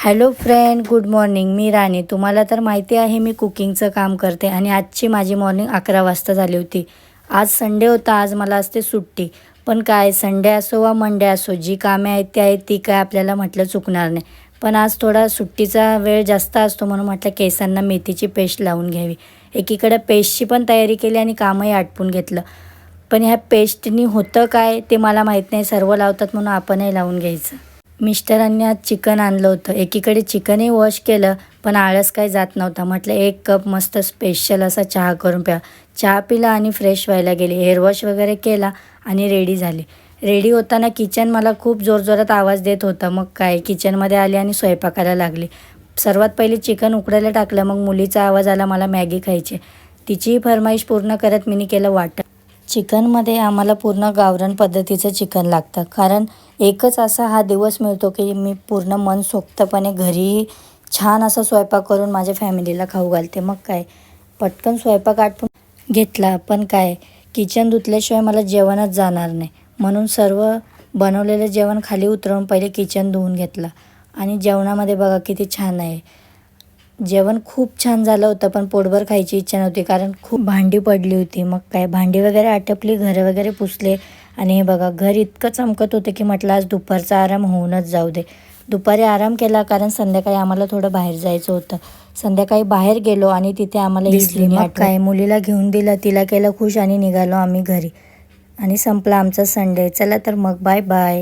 Hello friend, good morning. मी राणी. तुम्हाला तर माहिती आहे मी कुकिंगचं काम करते आणि आजची माझी मॉर्निंग 11 वाजता झाली होती. आज संडे होता, आज मला असते सुट्टी. पण काय, संडे असो वा मंडे असो, जी कामे आहेत ती आहेत, ती काय आपल्याला म्हटलं चुकणार नाही. पण आज थोडा सुट्टीचा वेळ जास्त असतो म्हणून म्हटलं केसांना मेथीची पेस्ट लावून घ्यावी. एकीकडे पेस्टची पण तयारी केली आणि कामही आटपून घेतलं. पण ह्या पेस्टनी होतं काय ते मला माहीत नाही, सर्व लावतात म्हणून आपणही लावून घ्यायचं. मिस्टरांनी आज चिकन आणलं होतं. एकीकडे चिकनही वॉश केलं, पण आळस काही जात नव्हता. म्हटलं 1 कप मस्त स्पेशल असा चहा करून प्या. चहा पिला आणि फ्रेश व्हायला गेले. हेअर वॉश वगैरे केला आणि रेडी झाले. रेडी होताना किचन मला खूप जोरजोरात आवाज देत होता. मग काय, किचनमध्ये आले आणि स्वयंपाकाला लागले. सर्वात पहिले चिकन उकडायला टाकलं, मग मुलीचा आवाज आला मला मॅगी खायची. तिचीही फरमाईश पूर्ण करत मी केलं वाटण. चिकनमध्ये आम्हाला पूर्ण गावरान पद्धतीचं चिकन लागतं, कारण एकच असा हा दिवस मिळतो की मी पूर्ण मनसोक्तपणे घरी छान असा स्वयंपाक करून माझ्या फॅमिलीला खाऊ घालते. मग काय, पटकन स्वयंपाक आटपून घेतला. पण काय, किचन धुतल्याशिवाय मला जेवणच जाणार नाही, म्हणून सर्व बनवलेलं जेवण खाली उतरवून पहिले किचन धुवून घेतलं. आणि जेवणामध्ये बघा किती छान आहे. जेवण खूप छान झालं होतं, पण पोटभर खायची इच्छा नव्हती कारण खूप भांडी पडली होती. मग काय, भांडी वगैरे आटपली, घर वगैरे पुसले. आणि हे बघा, घर इतकं चमकत होते की म्हटलं आज दुपारचा आराम होऊनच जाऊ दे. दुपारी आराम केला कारण संध्याकाळी आम्हाला थोडं बाहेर जायचं होतं. संध्याकाळी बाहेर गेलो आणि तिथे आम्हाला दिसली. मग काय, मुलीला घेऊन दिलं, तिला केलं खुश आणि निघालो आम्ही घरी. आणि संपला आमचा संडे. चला तर मग, बाय बाय.